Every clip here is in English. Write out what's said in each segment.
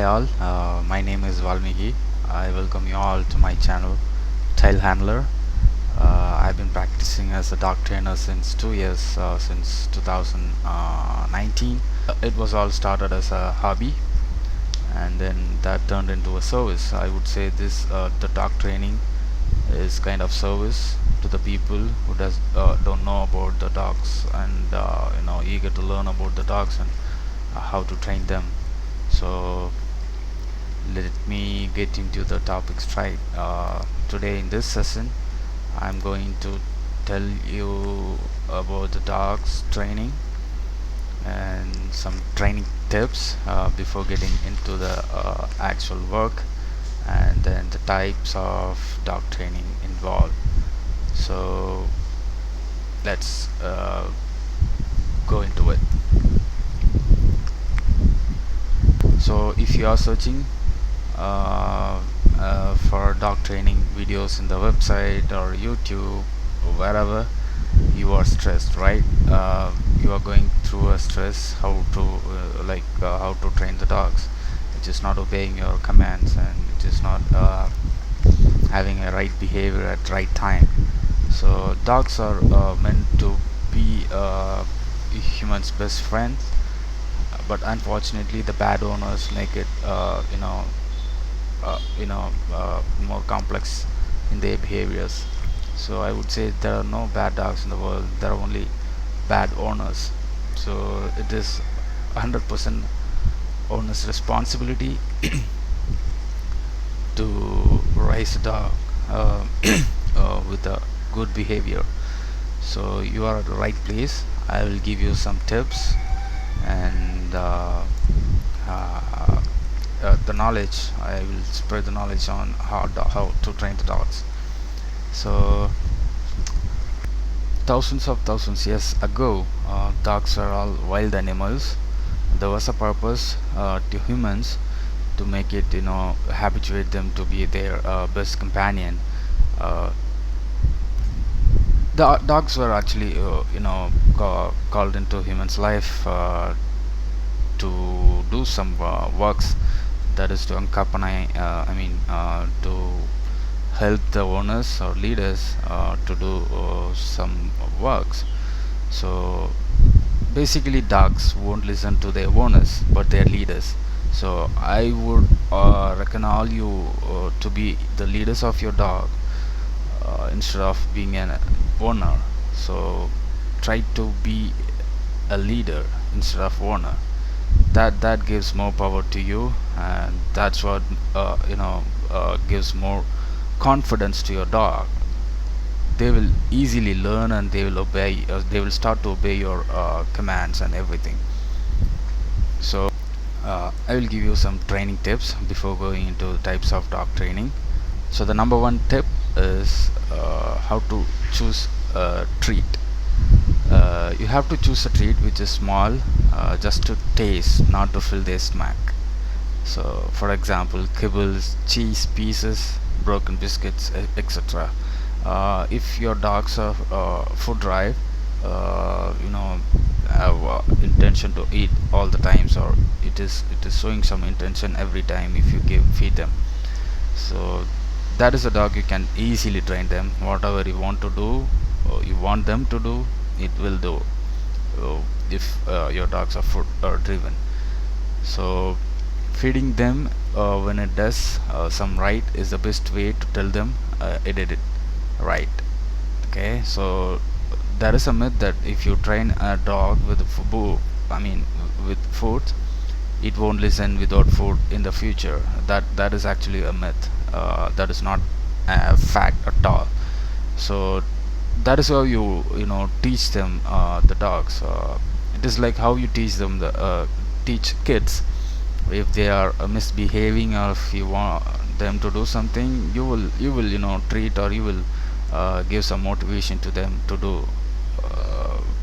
Hi all, my name is Valmiki. I welcome you all to my channel, Tail Handler. I've been practicing as a dog trainer since 2 years, since 2019. It was all started as a hobby, and then that turned into a service. I would say the dog training is kind of service to the people who don't know about the dogs and eager to learn about the dogs and how to train them. So let me get into the topic straight. Today in this session I'm going to tell you about the dogs training and some training tips before getting into the actual work, and then the types of dog training involved. So let's go into it. So if you are searching for dog training videos in the website or YouTube or wherever, you are stressed, right? You are going through a stress how to train the dogs, which is not obeying your commands and which is not having a right behavior at right time. So dogs are meant to be humans' best friends, but unfortunately the bad owners make it more complex in their behaviors. So I would say there are no bad dogs in the world, there are only bad owners. So it is 100% owner's responsibility to raise a dog with a good behavior. So you are at the right place. I will give you some tips and the knowledge. I will spread the knowledge on how to train the dogs. So thousands years ago, dogs are all wild animals. There was a purpose to humans to make it, habituate them to be their best companion. Uh, the dogs were actually, called into humans' life to do some works, that is to accompany, to help the owners or leaders to do some works. So basically dogs won't listen to their owners but their leaders. So I would reckon all you to be the leaders of your dog instead of being an owner. So try to be a leader instead of owner. That gives more power to you, and that's what gives more confidence to your dog. They will easily learn and they will obey, they will start to obey your commands and everything. So I will give you some training tips before going into types of dog training. So the number one tip is how to choose a treat. You have to choose a treat which is small, just to taste, not to fill their stomach. So for example, kibbles, cheese pieces, broken biscuits, etc. If your dogs are food drive, have intention to eat all the times, or it is showing some intention every time if you feed them, so that is a dog you can easily train them. Whatever you want to do or you want them to do, it will do, if your dogs are food driven. So feeding them when it does some right is the best way to tell them it did it right. Okay, so there is a myth that if you train a dog with with food, it won't listen without food in the future. That is actually a myth. That is not a fact at all. So that is how you teach them the dogs. It is like how you teach them the teach kids. If they are misbehaving, or if you want them to do something, you will treat, or you will give some motivation to them to do.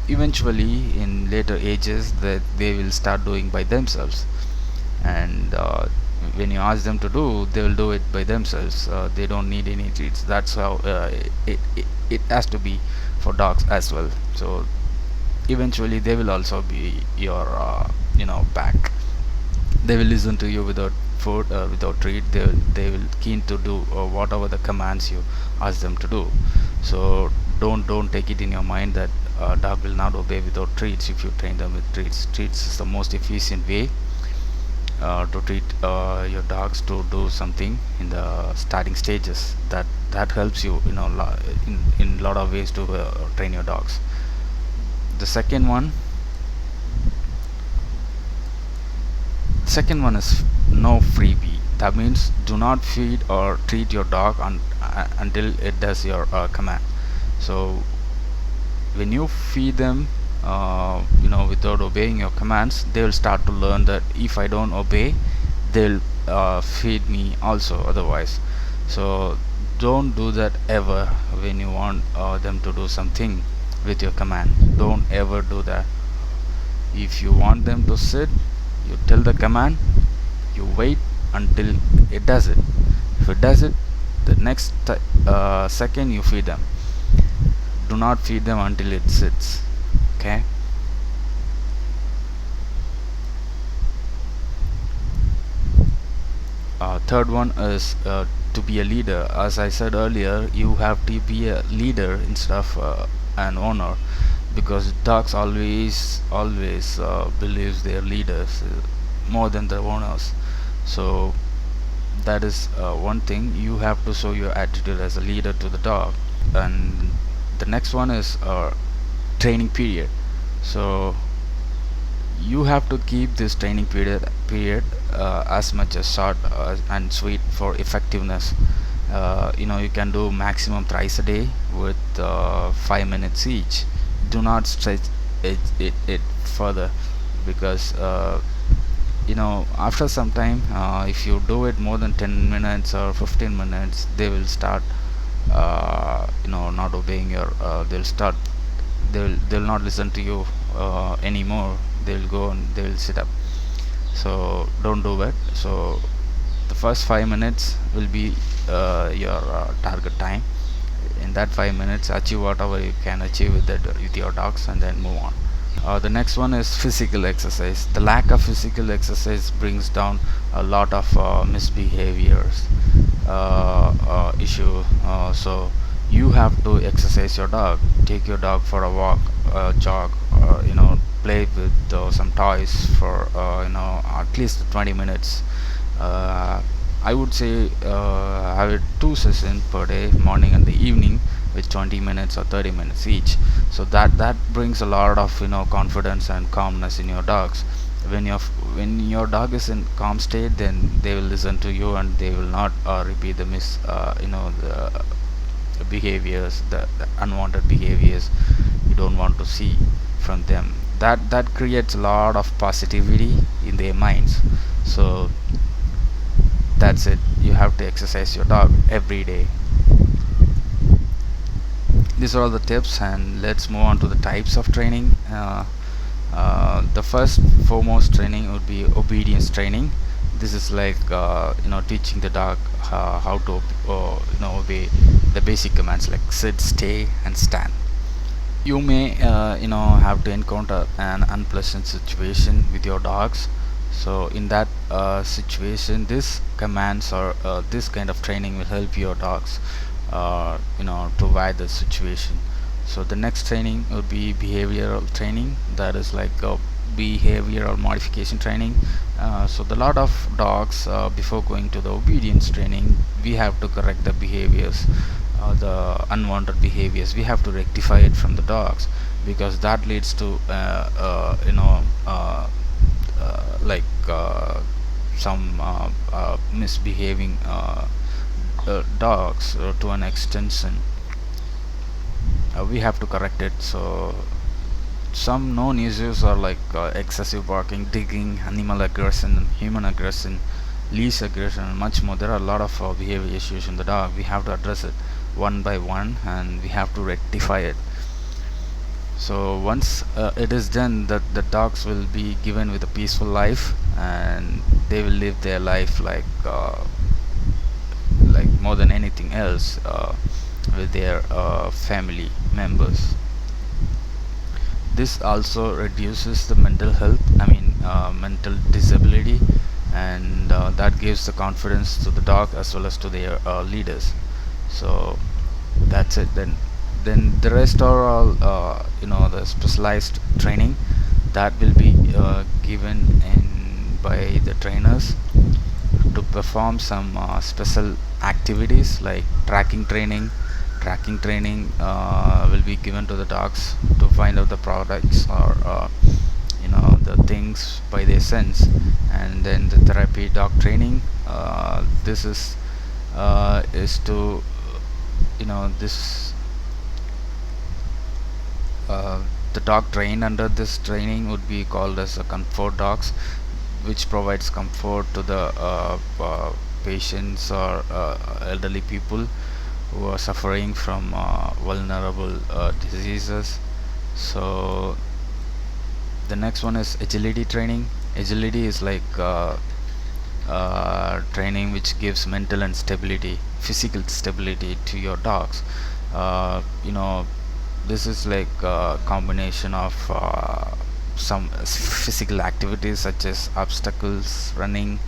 Eventually in later ages that they will start doing by themselves, and when you ask them to do, they will do it by themselves. They don't need any treats. That's how it has to be for dogs as well. So eventually they will also be your back. They will listen to you without food, without treat, they will keen to do whatever the commands you ask them to do. So don't take it in your mind that dog will not obey without treats. If you train them with treats is the most efficient way to treat your dogs to do something in the starting stages. That helps you, in lot of ways to train your dogs. The second one is no freebie. That means do not feed or treat your dog until it does your command. So when you feed them, without obeying your commands, they will start to learn that if I don't obey, they'll feed me also otherwise. So don't do that ever. When you want them to do something with your command, don't ever do that. If you want them to sit, you tell the command, you wait until it does it. If it does it, the next second you feed them. Do not feed them until it sits. Okay. Third one is to be a leader. As I said earlier, you have to be a leader instead of an owner, because dogs always believes their leaders more than the owners. So that is one thing. You have to show your attitude as a leader to the dog. And the next one is training period. So you have to keep this training period as much as short and sweet for effectiveness. You can do maximum thrice a day with 5 minutes each. Do not stretch it further, because after some time, if you do it more than 10 minutes or 15 minutes, they will start not obeying your they'll not listen to you anymore. They'll go and they'll sit up. So don't do that. So the first 5 minutes will be your target time. In that 5 minutes, achieve whatever you can achieve with your dogs, and then move on. The next one is physical exercise. The lack of physical exercise brings down a lot of misbehaviors issue. So you have to exercise your dog. Take your dog for a walk, jog, or play with some toys for at least 20 minutes. I would say have it 2 sessions per day, morning and the evening, with 20 minutes or 30 minutes each. So that brings a lot of confidence and calmness in your dogs. When your dog is in calm state, then they will listen to you, and they will not repeat the behaviors, the unwanted behaviors you don't want to see from them. That creates a lot of positivity in their minds. So that's it. You have to exercise your dog every day. These are all the tips, and let's move on to the types of training. The first foremost training would be obedience training. This is like teaching the dog how to obey the basic commands like sit, stay, and stand. You may have to encounter an unpleasant situation with your dogs. So in that situation, this commands or this kind of training will help your dogs to avoid the situation. So the next training would be behavioral training. That is like behavioral modification training. So the lot of dogs, before going to the obedience training, we have to correct the behaviors, the unwanted behaviors. We have to rectify it from the dogs, because that leads to like some misbehaving dogs to an extension. We have to correct it. So some known issues are like excessive barking, digging, animal aggression, human aggression, leash aggression, and much more. There are a lot of behavior issues in the dog. We have to address it one by one, and we have to rectify it. So once it is done, that the dogs will be given with a peaceful life, and they will live their life like more than anything else with their family members. This also reduces the mental health, mental disability. and that gives the confidence to the dog as well as to their leaders. So that's it. Then the rest are all the specialized training that will be given in by the trainers to perform some special activities like tracking training will be given to the dogs to find out the products or the things by their sense. And then the therapy dog training, this is to this uh, the dog trained under this training would be called as a comfort dogs, which provides comfort to the patients or elderly people who are suffering from vulnerable diseases. So the next one is agility training. Agility is like training which gives mental and physical stability to your dogs. This is like a combination of some physical activities such as obstacles, running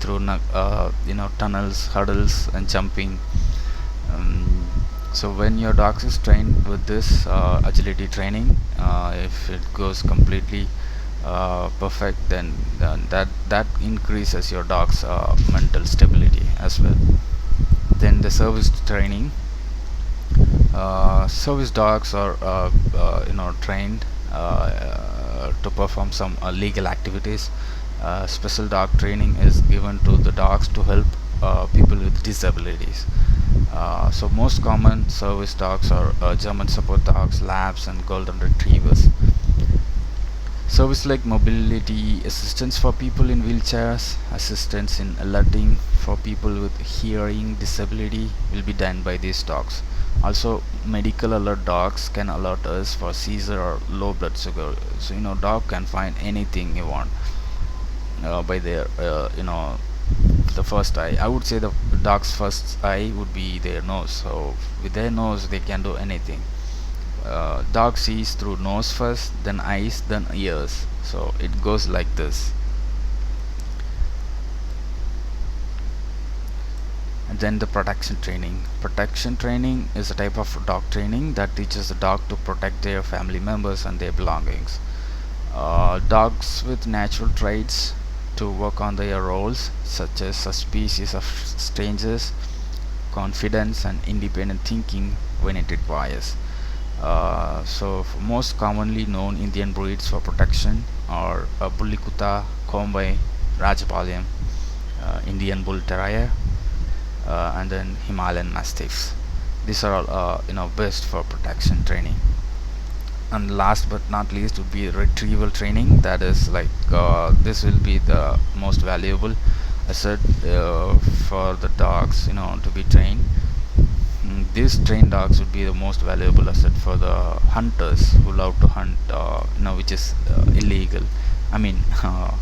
through tunnels, hurdles, and jumping. So when your dog is trained with this agility training, if it goes completely perfect, then that increases your dog's mental stability as well. Then the service training. Service dogs are trained to perform some legal activities. Special dog training is given to the dogs to help people with disabilities. So most common service dogs are German support dogs, labs, and golden retrievers. Service like mobility assistance for people in wheelchairs, assistance in alerting for people with hearing disability will be done by these dogs. Also, medical alert dogs can alert us for seizure or low blood sugar. So dog can find anything you want by their the first eye. I would say the dog's first eye would be their nose. So with their nose, they can do anything. Dog sees through nose first, then eyes, then ears. So it goes like this. And then the protection training is a type of dog training that teaches the dog to protect their family members and their belongings. Dogs with natural traits to work on their roles, such as a species of strangers, confidence, and independent thinking when it requires. So most commonly known Indian breeds for protection are Bullikuta, Kombai, Rajapalayam, Indian Bull Terrier, and then Himalayan Mastiffs. These are all best for protection training. And last but not least would be retrieval training. That is like this will be the most valuable asset for the dogs to be trained. These trained dogs would be the most valuable asset for the hunters who love to hunt, which is illegal. I mean,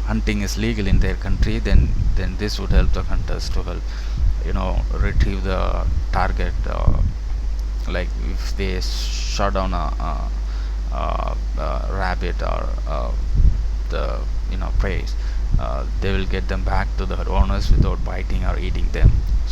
hunting is legal in their country. Then this would help the hunters to help, retrieve the target. Like if they shot down a rabbit or the prey, they will get them back to the owners without biting or eating them.